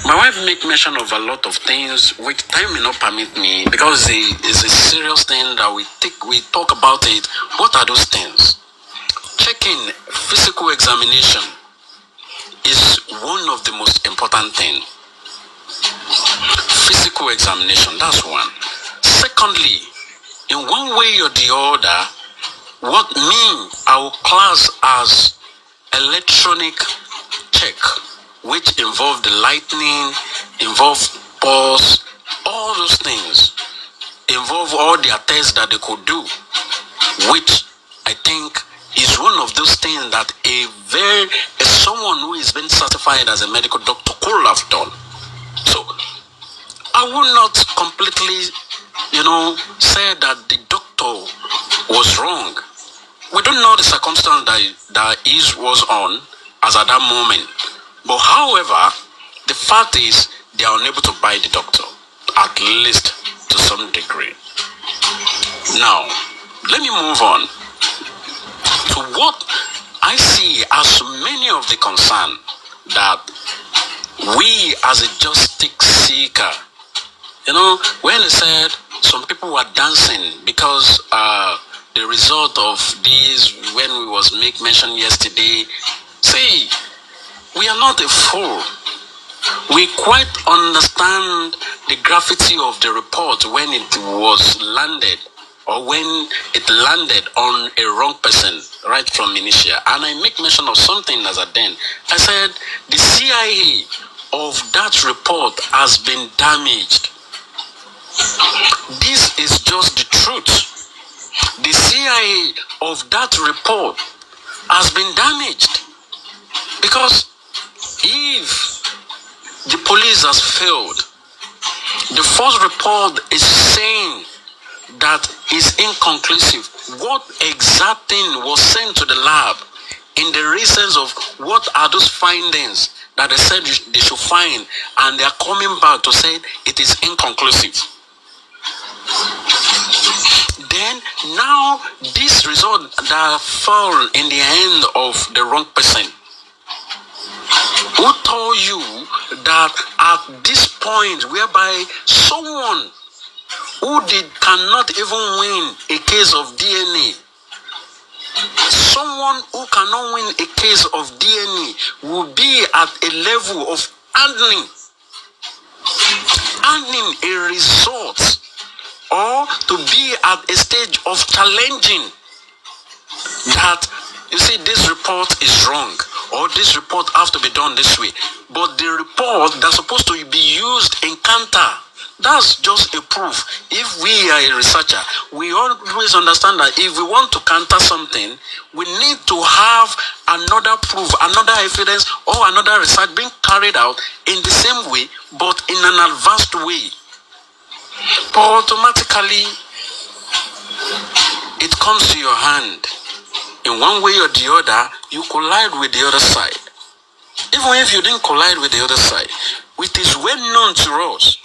My wife make mention of a lot of things which time may not permit me because it's a serious thing that we talk about it. What are those things? Checking physical examination is one of the most important things. Physical examination, that's one. Secondly, in one way or the other, what I will class as electronic check, which involve the lightning, involve pulse, all those things, involve all the tests that they could do, which I think is one of those things that someone who is been certified as a medical doctor could have done. So I will not completely, say that the doctor was wrong. We don't know the circumstance that he was on as at that moment. But however, the fact is they are unable to buy the doctor, at least to some degree. Now, let me move on to what I see as many of the concern that we as a justice seeker, when they said some people were dancing because the result of this, when we was make mention yesterday, see, we are not a fool. We quite understand the gravity of the report when it was landed, or when it landed on a wrong person right from initial. And I make mention of something as at then. I said the CIA of that report has been damaged. This is just the truth. The CIA of that report has been damaged, because if the police has failed, the first report is saying that is inconclusive. What exact thing was sent to the lab in the reasons of what are those findings that they said they should find, and they are coming back to say it is inconclusive. Then now this result that fall in the hand of the wrong person. Who told you that at this point whereby someone who cannot even win a case of DNA, someone who cannot win a case of DNA will be at a level of handling a result, or to be at a stage of challenging that, you see, this report is wrong, or this report has to be done this way. But the report that's supposed to be used in counter, that's just a proof. If we are a researcher, we always understand that if we want to counter something, we need to have another proof, another evidence, or another research being carried out in the same way, but in an advanced way. But automatically, it comes to your hand. In one way or the other, you collide with the other side. Even if you didn't collide with the other side, it is well known to us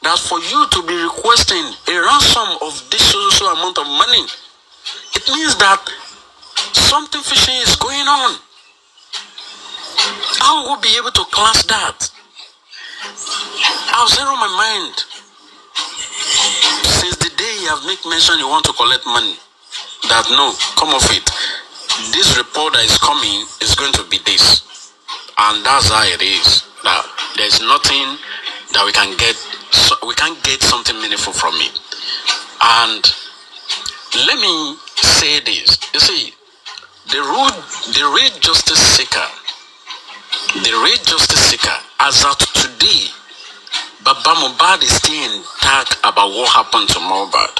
that for you to be requesting a ransom of this so amount of money, it means that something fishy is going on. How will be able to class that? I'll zero my mind. Since the day you have made mention you want to collect money, that no, come off it. This report that is coming is going to be this. And that's how it is. Now, there's nothing that we can get, we can't get something meaningful from it. And let me say this. You see, the real justice seeker, as of today, Baba Mohbad is still intact about what happened to Mohbad.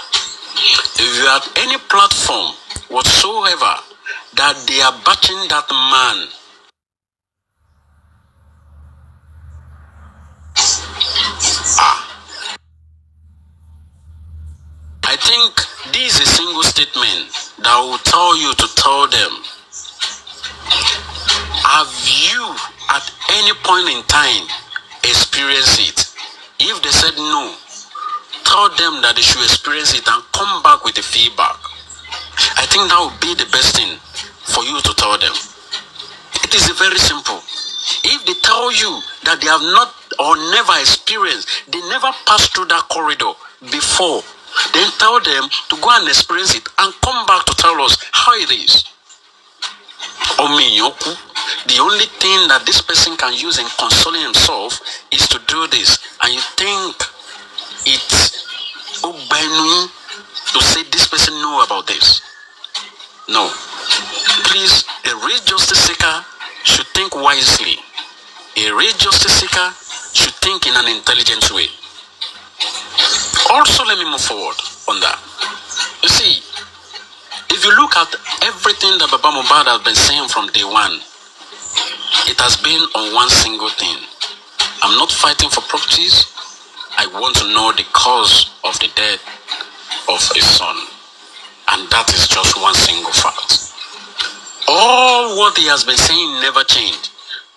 If you have any platform whatsoever that they are backing that man, I think this is a single statement that will tell you to tell them, have you at any point in time experienced it? If they said no, tell them that they should experience it and come back with the feedback. I think that would be the best thing for you to tell them. It is very simple. If they tell you that they have not or never experienced, they never passed through that corridor before. Then tell them to go and experience it and come back to tell us how it is. Omiyoku, the only thing that this person can use in consoling himself is to do this. And you think it's Obenui to say this person know about this? No. Please, a real justice seeker should think wisely. A real justice seeker should think in an intelligent way. Also, let me move forward on that. You see, if you look at everything that Baba Mohbad has been saying from day one, it has been on one single thing. I'm not fighting for properties. I want to know the cause of the death of his son. And that is just one single fact. All what he has been saying never changed.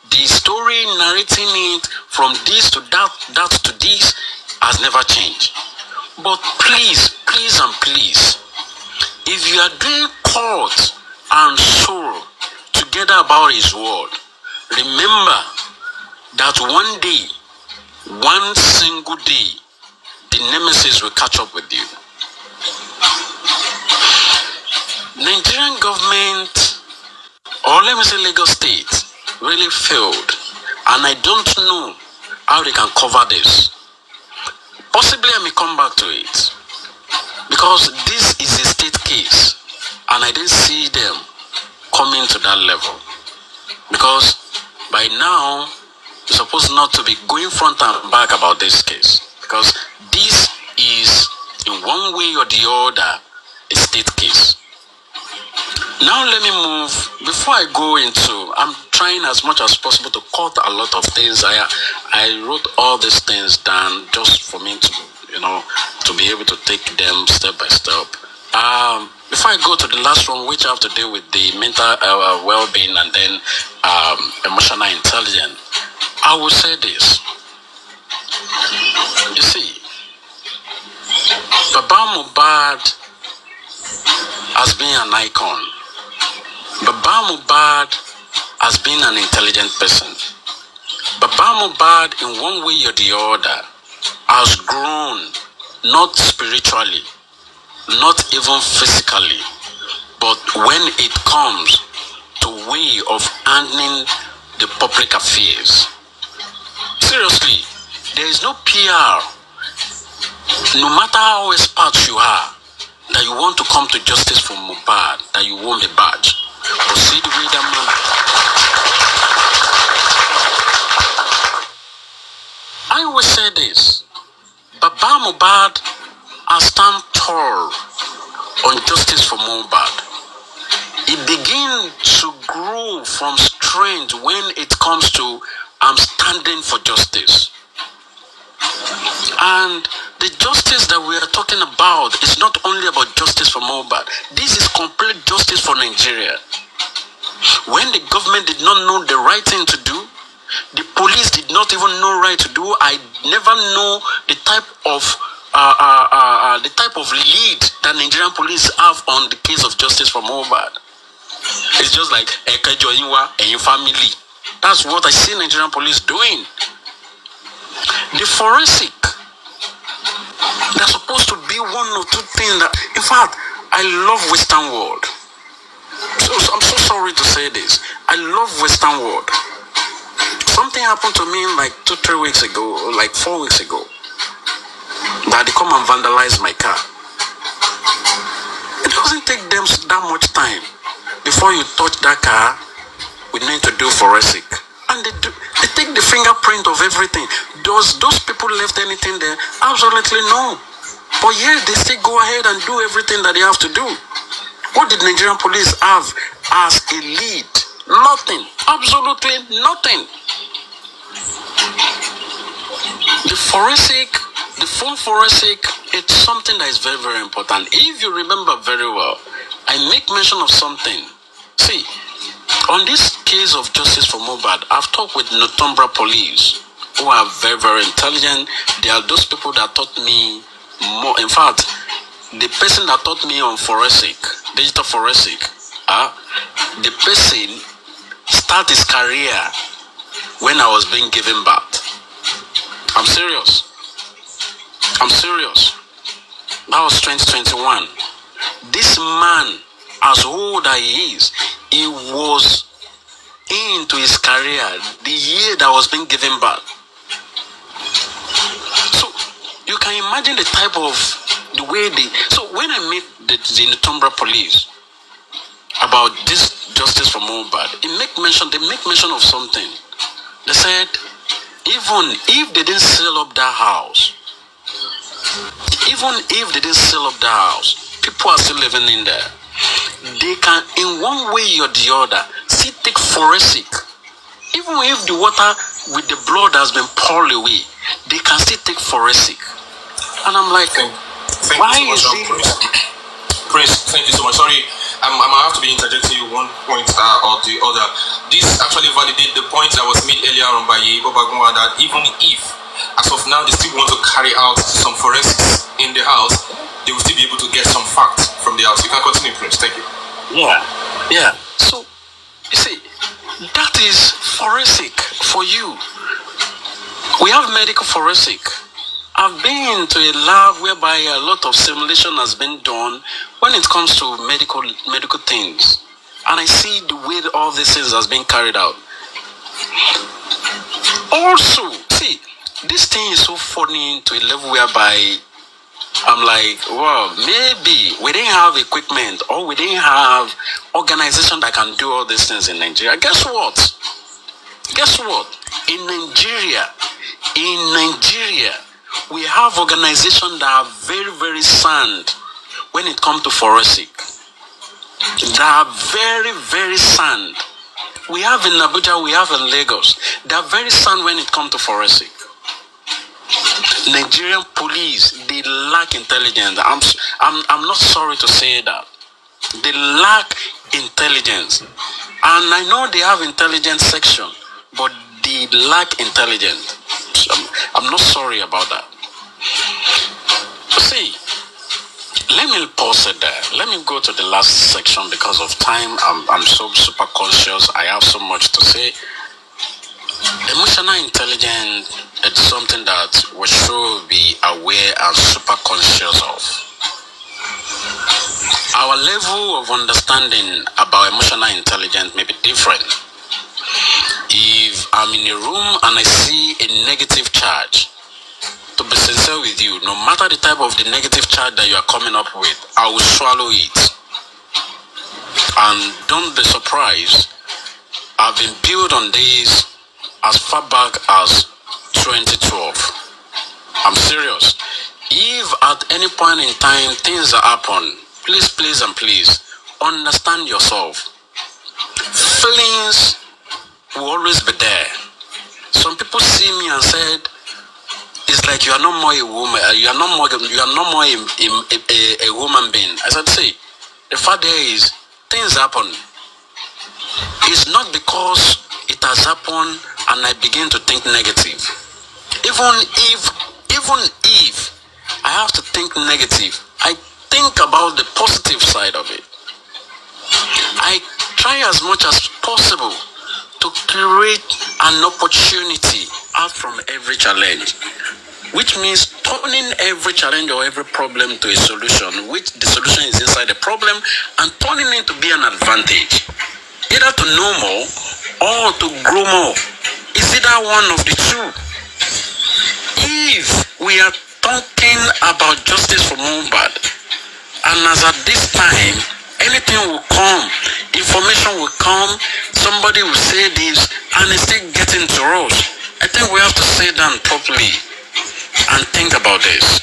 The story narrating it from this to that, that to this has never changed. But please, please and please, if you are doing court and soul together about his word, remember that one day, one single day, the nemesis will catch up with you. Nigerian government, or let me say Lagos State, really failed, and I don't know how they can cover this. Possibly I may come back to it, because this is a state case, and I didn't see them coming to that level. Because by now, you're supposed not to be going front and back about this case, because this is, in one way or the other, a state case. Now let me move, before I go into, I'm trying as much as possible to cut a lot of things. I wrote all these things down just for me to, to be able to take them step by step. Before I go to the last one, which have to do with the mental well-being and then emotional intelligence, I will say this. You see, Baba Mohbad has been an icon. Baba Mohbad has been an intelligent person. Baba Mohbad, in one way or the other, has grown, not spiritually, not even physically, but when it comes to way of handling the public affairs. Seriously, there is no PR, no matter how expert you are, that you want to come to justice for Mohbad, that you won't be badged. Proceed with that man. I will say this. Baba Mohbad has stand tall on justice for Mohbad. It begins to grow from strength when it comes to I'm standing for justice. And the justice that we are talking about is not only about justice for Mohbad. This is complete justice for Nigeria. When the government did not know the right thing to do, the police did not even know right to do. I never know the type of lead that Nigerian police have on the case of justice for Mohbad. It's just like your family. That's what I see Nigerian police doing. The forensic, they're supposed to be one or two things that, in fact, I love Western world. So I'm so sorry to say this. I love Western world. Something happened to me like 2-3 weeks ago, like 4 weeks ago, that they come and vandalize my car. It doesn't take them that much time before you touch that car. We need to do forensic. And they take the fingerprint of everything. Does those people left anything there? Absolutely no. But yet they still go ahead and do everything that they have to do. What did Nigerian police have as a lead? Nothing. Absolutely nothing. The forensic, the full forensic, it's something that is very, very important. If you remember very well, I make mention of something. See, on this case of justice for Mohbad, I've talked with Northumbria police who are very, very intelligent. They are those people that taught me more. In fact, the person that taught me on forensic, digital forensic, the person started his career when I was being given birth. I'm serious. I'm serious. That was 2021. This man, as old as he is, he was into his career the year that was being given birth. So you can imagine the type of the way they. So when I met the Nutumbra police about this justice for Mohbad, they make mention of something. They said even if they didn't seal up that house, people are still living in there. They can, in one way or the other, still take forensic. Even if the water with the blood has been poured away, they can still take forensic. And I'm like, why is it? Prince, thank you so much. Sorry, I'm gonna have to be interjecting you one point or the other. This actually validates the point that was made earlier on by Yebo Bagumwa, that even if, as of now, they still want to carry out some forensics in the house, they will still be able to get some facts from the house. You can continue, Prince. Thank you. Yeah. So, you see, that is forensic for you. We have medical forensic. I've been to a lab whereby a lot of simulation has been done when it comes to medical things. And I see the way all these things has been carried out. Also, see, this thing is so funny to a level whereby I'm like, well, maybe we didn't have equipment or we didn't have organization that can do all these things in Nigeria. Guess what? In Nigeria, we have organizations that are very, very sound when it comes to forensic. They are very, very sound. We have in Abuja, we have in Lagos. They are very sound when it comes to forensic. Nigerian police, they lack intelligence. I'm not sorry to say that. They lack intelligence. And I know they have intelligence section, but they lack intelligence. I'm not sorry about that. See, let me pause it there. Let me go to the last section because of time. I'm so super conscious. I have so much to say. Emotional intelligence is something that we should be aware and super conscious of. Our level of understanding about emotional intelligence may be different. If I'm in a room and I see a negative charge, to be sincere with you, no matter the type of the negative charge that you are coming up with, I will swallow it. And don't be surprised, I've been built on this as far back as 2012. I'm serious. If at any point in time things that happen, please understand yourself. Feelings will always be there. Some people see me and said, it's like you are no more a woman, you are no more a woman being. As I say, the fact there is things happen. It's not because it has happened and I begin to think negative. Even if I have to think negative, I think about the positive side of it. I try as much as possible to create an opportunity out from every challenge, which means turning every challenge or every problem to a solution, which the solution is inside the problem, and turning it to be an advantage, either to know more or to grow more. Is either one of the two. If we are talking about justice for Mohbad, and as at this time, anything will come, information will come, somebody will say this, and it's still getting to us. I think we have to sit down properly and think about this.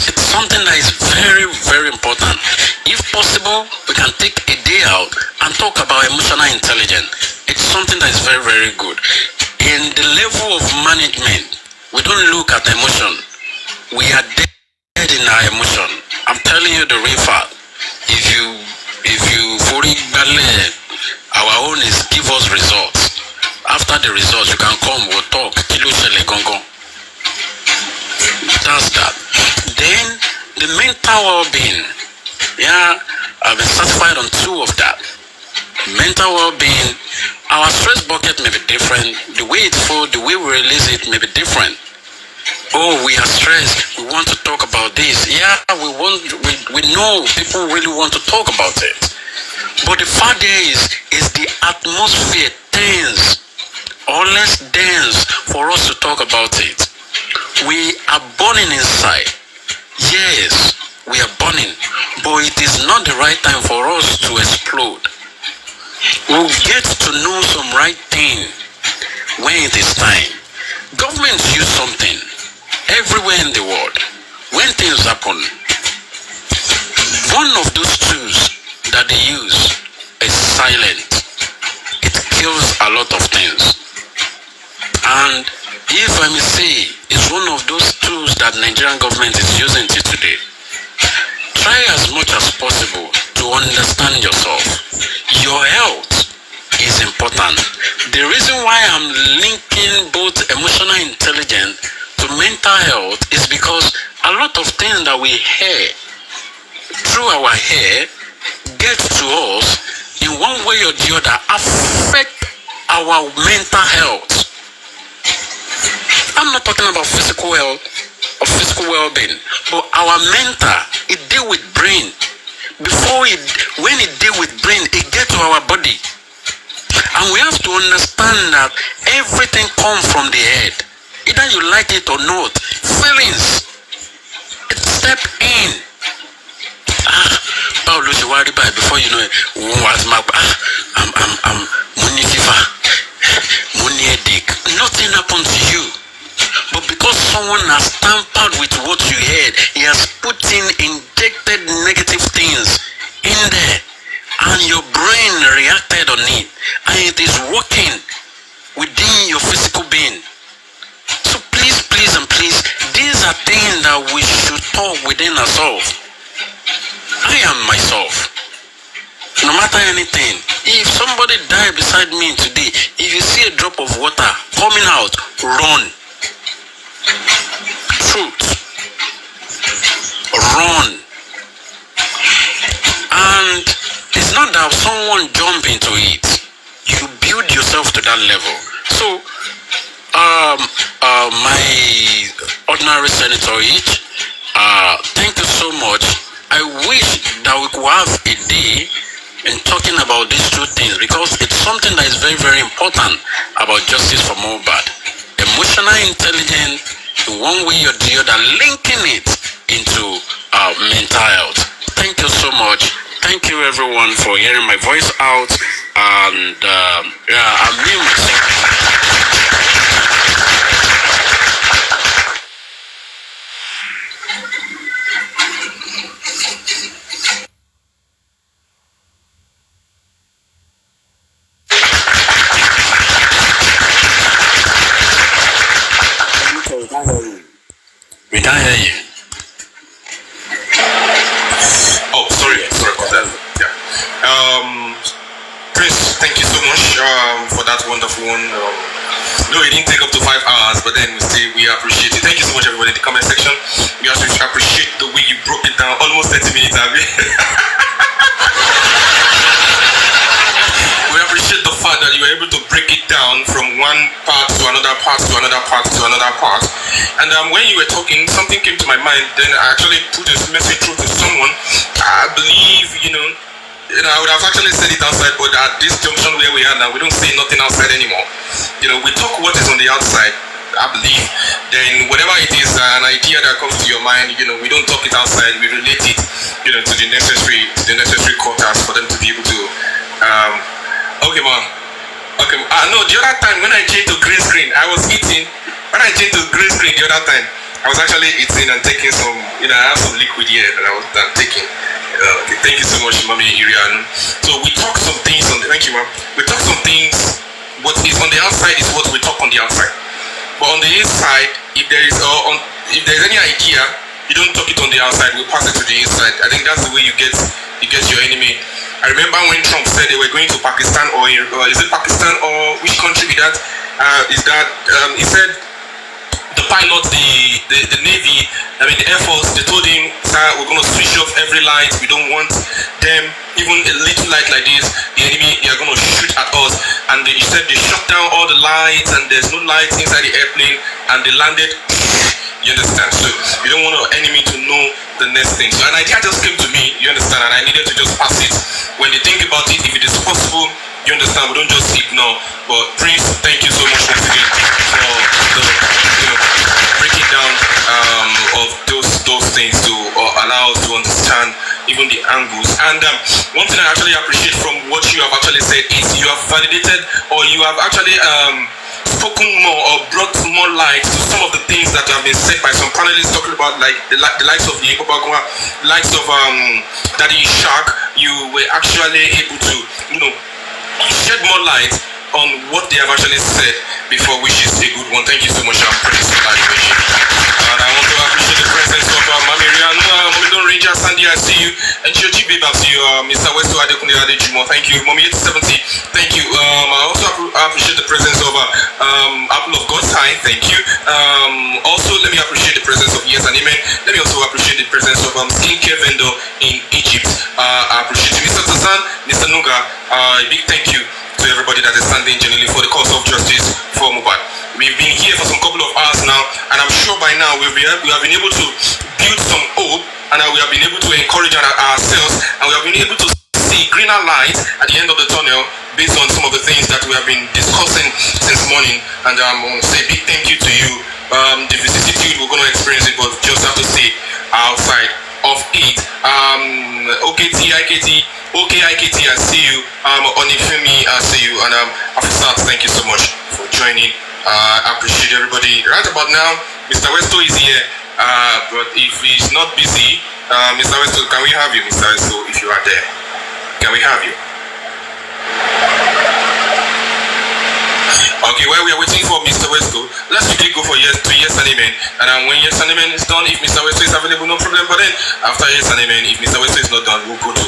It's something that is very, very important. If possible, we can take a day out and talk about emotional intelligence. It's something that is very, very good. In the level of management, we don't look at emotion. We are dead in our emotion. I'm telling you the real fact. If you fully ballet, our own is give us results. After the results, you can come, we'll talk. Kilo shele gongo. That's that. Then the mental well-being. Yeah, I've been satisfied on two of that. mental well-being, our stress bucket may be different. The way it's full, the way we release it may be different. Oh, we are stressed. We want to talk about this. Yeah, we know people really want to talk about it. But the fact is the atmosphere tense or less dense for us to talk about it. We are burning inside. Yes, we are burning, but it is not the right time for us to explode. We'll get to know some right thing when it is time. Governments use something everywhere in the world. When things happen, one of those tools that they use is silent. It kills a lot of things. And if I may say, it's one of those tools that Nigerian government is using till today. Try as much as possible to understand yourself. Your health is important. The reason why I'm linking both emotional intelligence to mental health is because a lot of things that we hear through our hair get to us in one way or the other affect our mental health. I'm not talking about physical health or physical well-being, but our mental, it deal with brain. When it deal with brain, it get to our body. And we have to understand that everything comes from the head. Either you like it or not, feelings, it step in. Before you know it, I'm money fever, money headache. Nothing happened to you. But because someone has tampered with what you heard, he has put injected negative things in there, and your brain reacted on it, and it is working within your physical being. So please, these are things that we should talk within ourselves. I am myself. No matter anything, if somebody died beside me today, if you see a drop of water coming out, run. Truth. Run. And it's not that someone jump into it. You build yourself to that level. So, my ordinary senator each, thank you so much. I wish that we could have a day in talking about these two things, because it's something that is very, very important about justice for Mohbad. Emotional intelligence, in one way or the other, linking it into mental health. Thank you so much. Thank you everyone for hearing my voice out. And I'm me myself. We can't hear you. Oh, sorry about that. Yeah. Prince, thank you so much for that wonderful one. No, it didn't take up to 5 hours, but then we appreciate it. Thank you so much, everybody in the comment section. We appreciate the way you broke it down. Almost 30 minutes, have you? We appreciate the fact that you were able to break it down from one part to another part to another part to another part. And when you were talking, something came to my mind. Then I actually put this message through to someone. I believe, I would have actually said it outside, but at this junction where we are now, we don't say nothing outside anymore. We talk what is on the outside, I believe. Then whatever it is, an idea that comes to your mind, we don't talk it outside. We relate it, to the necessary quarters for them to be able to. Okay, man. Okay. No, the other time when I changed to green screen, I was eating. When I changed to green screen the other time, I was actually eating and taking some. I have some liquid here that I'm taking. Okay, thank you so much, Mommy Irian. So we talk some things on. Thank you, ma'am. We talk some things. What is on the outside is what we talk on the outside. But on the inside, if there is any idea, you don't talk it on the outside. We pass it to the inside. I think that's the way you get your enemy. I remember when Trump said they were going to Pakistan, or is it Pakistan, or which country is that? He said the the pilot, the Navy, I mean the Air Force, they told him, sir, we're going to switch off every light. We don't want them, even a little light like this, the enemy, they are going to shoot at us. And he said they shut down all the lights and there's no lights inside the airplane, and they landed. You understand? So you don't want our enemy to know the next thing. So an idea just came to me, you understand, and I needed to just pass it. When they think about it, if it is possible, you understand, we don't just ignore. But Prince, thank you so much once again for the breaking down of those things to allow us to understand even the angles. And one thing I actually appreciate from what you have actually said is you have validated, or you have actually spoken more or brought more light to some of the things that have been said by some panelists, talking about like the likes of the Ekobagwa, likes of Daddy Shøćk. You were actually able to shed more light on what they have actually said before, which is a good one. Thank you so much, Prince. And I want to appreciate the presence of Mami Rihanna, Mommy Don Ranger, Sandy, I see you, and Shøćk babe, I see you, Mr. Westo Adekunle Adejumo, thank you, Mommy 870, thank you. I also appreciate the presence of Apple of God's High, thank you. Also, let me appreciate the presence of Yes and Amen. Let me also appreciate the presence of skincare vendor in Egypt. I appreciate you, Mr. Tazan, Mr. Nuga. A big thank you to everybody that is standing genuinely for the cause of justice for Mohbad. We've been here for some couple of hours now, and I'm sure by now we have been able to build some hope, and we have been able to encourage ourselves, and we have been able to see greener light at the end of the tunnel based on some of the things that we have been discussing since morning. And I want to say a big thank you to you. The vicissitude, we're going to experience it, but just have to say outside of it. IKT, I see you. Onifemi, I see you. And Afisat, thank you so much for joining. I appreciate everybody. Right about now, Mr. Westo is here. But if he's not busy, Mr. Westo, can we have you, Mr. Westo, if you are there? Can we have you? Okay, while we are waiting for Mr. Westo, let's quickly go for yes and amen. And when yes and amen is done, if Mr. Westo is available, no problem. But then after yes and amen, if Mr. Westo is not done, we'll go to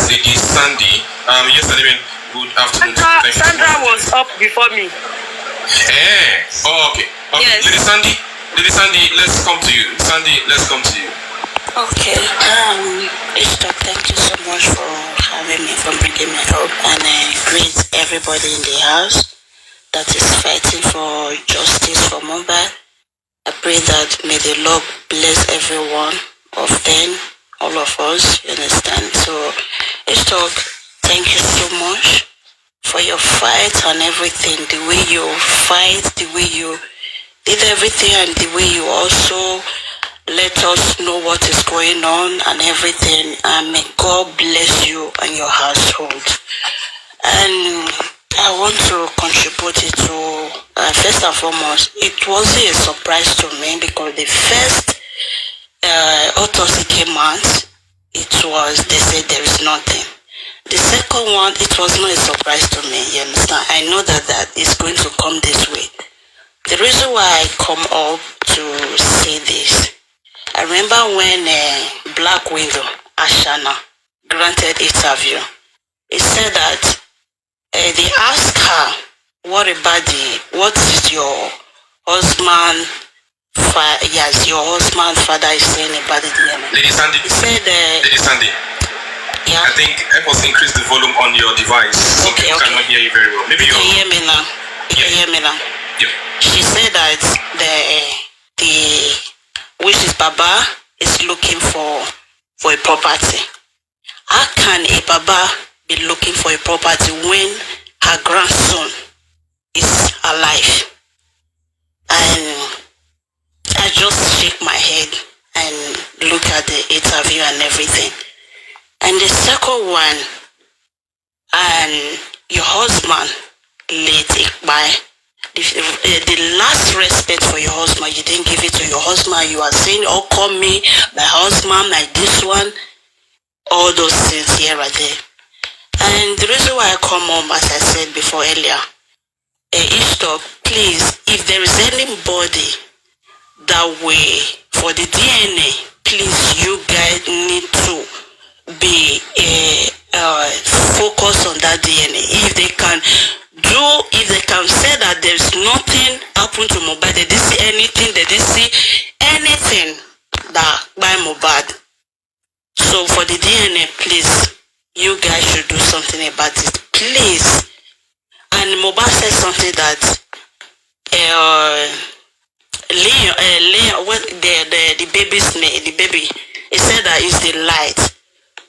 Lady Sandy. Yes and amen. Good afternoon. Sandra was up before me. Oh, okay. Yes. Lady Sandy, let's come to you. Sandy, let's come to you. Okay. Shøćk, thank you so much for having me, for bringing me up, and I greet everybody in the house that is fighting for justice for Mohbad. I pray that may the Lord bless every one of them, all of us, you understand? So, Shøćk, thank you so much for your fight and everything, the way you fight, the way you did everything, and the way you also let us know what is going on and everything. And may God bless you and your household. And I want to contribute it to, first and foremost, it wasn't a surprise to me, because the first autopsy came out, they said there is nothing. The second one, it was not a surprise to me, you understand? I know that is going to come this way. The reason why I come up to say this, I remember when Black Widow, Ashana, granted interview, he said that they asked her, what is your husband, your husband father is saying about the DNA. Lady Sandy, he said, Lady Sandy, yeah. I think help us increase the volume on your device. Some people cannot hear you very well. Maybe you can hear me now. You can hear me now. Yeah. She said that the which is Baba is looking for a property. How can a Baba be looking for a property when her grandson is alive? And I just shake my head and look at the interview and everything. And the second one, and your husband, late Kpãiii, the last respect for your husband, you didn't give it to your husband. You are saying, oh, call me my husband, like this one, all those things here and there. And the reason why I come home, as I said before earlier, Shøćk, please, if there is anybody that way for the DNA, please, you guys need to be focused on that DNA. If they can do if they can say that there's nothing happened to Mohbad, they didn't see anything, they didn't see anything that by Mohbad. So for the DNA, please, you guys should do something about it, please. And Mohbad said something that Leon, what the baby's name, the baby, he said that is the light.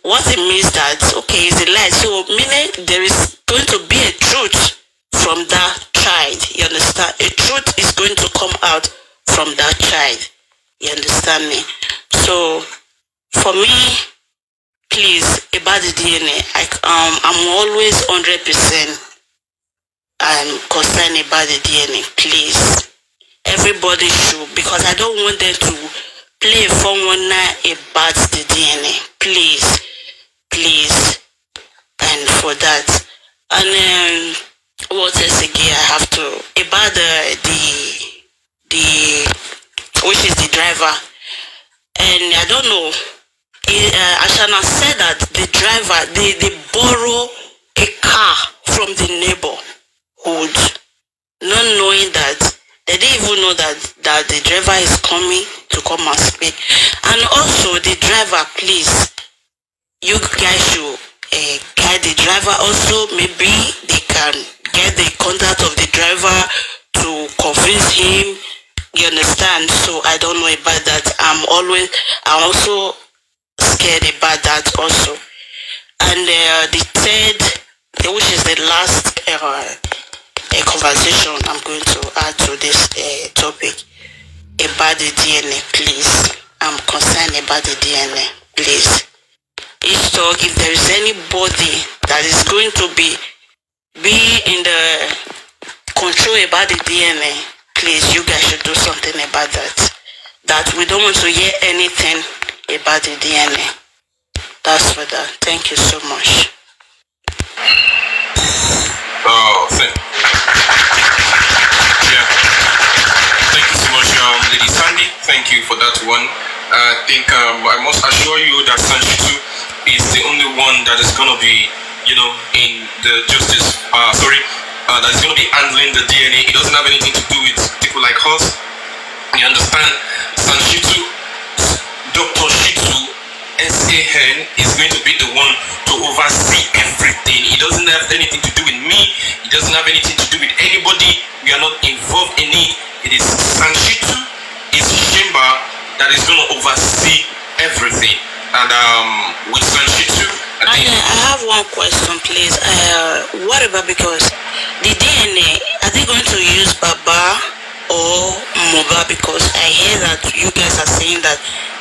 What it means that, okay, it's the light. So meaning there is going to be a truth from that child. You understand? A truth is going to come out from that child. You understand me? So for me, please, about the DNA, I'm always 100% concerned about the DNA. Please, everybody should, because I don't want them to play a 419 about the DNA. Please, and for that. And what else again I have to about the which is the driver, and I don't know. Ashana said that the driver they borrow a car from the neighborhood, not knowing that they didn't even know that the driver is coming to come and speak. And also the driver, please, you guys should guide the driver. Also, maybe they can get the contact of the driver to convince him. You understand? So I don't know about that. I'm also scared about that also. And the third, which is the last conversation I'm going to add to this topic about the DNA, please. I'm concerned about the DNA, please. Each talk, if there is anybody that is going to be in the control about the DNA, please, you guys should do something about that. That we don't want to hear anything about the DNA. That's for that. Thank you so much. Thank you so much, Lady Sandy. Thank you for that one. I think I must assure you that Sanchitu is the only one that is going to be, in the justice, that is going to be handling the DNA. It doesn't have anything to do with people like us. You understand? Sanchitu, Dr. Shitu, SAN is going to be the one to oversee everything. It doesn't have anything to do with me. It doesn't have anything to do with anybody. We are not involved in it. It is Sanchitu, it's Shimba that is going to oversee everything. And with Sanchitu, I have one question, please. What about, because the DNA, are they going to use Baba or Mohbad? Because I hear that you guys are saying that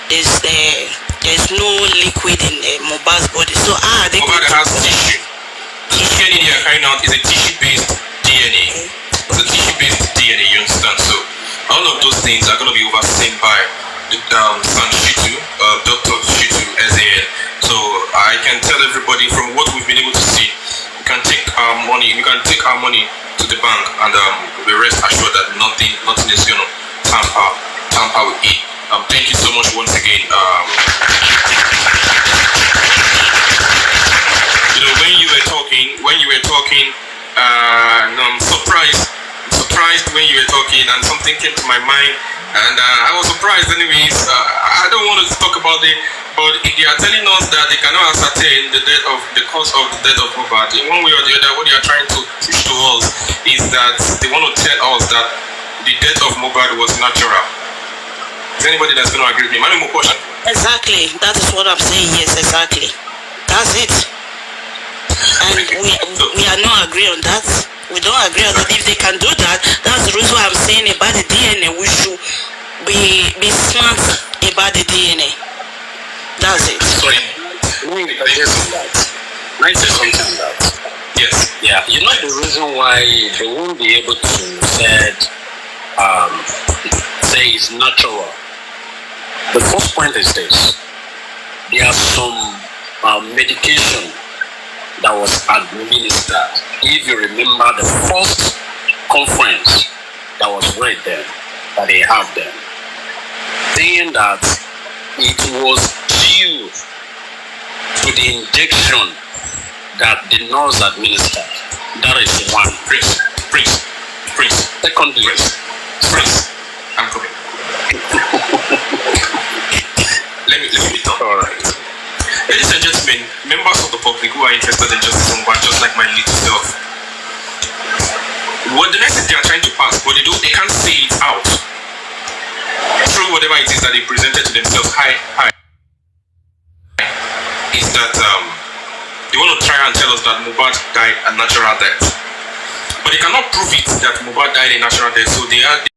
there's no liquid in Mohbad's body. So they Mohbad has tissue. The DNA they are carrying out is a tissue-based DNA. Okay. It's a tissue-based DNA, you understand? So all of those things are going to be overseen by San Shitu, Dr. Shitu SAN. So I can tell everybody from what we've been able to see, we can take our money to the bank, and we rest assured that nothing is going to tamper with it. Thank you so much once again. When you were talking, I'm surprised when you were talking, and something came to my mind, and I was surprised anyways. I don't want to talk about it, but if they are telling us that they cannot ascertain the cause of the death of Mohbad, in one way or the other, what they are trying to push to us is that they want to tell us that the death of Mohbad was natural. Is anybody that's going to agree with me? Manu Mokosha. Exactly. That is what I'm saying. Yes, exactly. That's it. And we are not agree on that. We don't agree on that. If they can do that, that's the reason why I'm saying about the DNA. We should be smart about the DNA. That's it. Sorry. Might say something on that. Yes. Yeah. You know the reason why they won't be able to say it's natural. The first point is this: there are some medication that was administered. If you remember the first conference that was right there, that they have there, saying that it was due to the injection that the nurse administered. That is one. Prince. Secondly, Prince. I'm coming. let me be done. all right. Ladies and gentlemen, members of the public who are interested in justice on Mohbad, just like my little self. What the message they are trying to pass, but they can't say it out. Through whatever it is that they presented to themselves, is that they want to try and tell us that Mohbad died a natural death. But they cannot prove it that Mohbad died a natural death, so they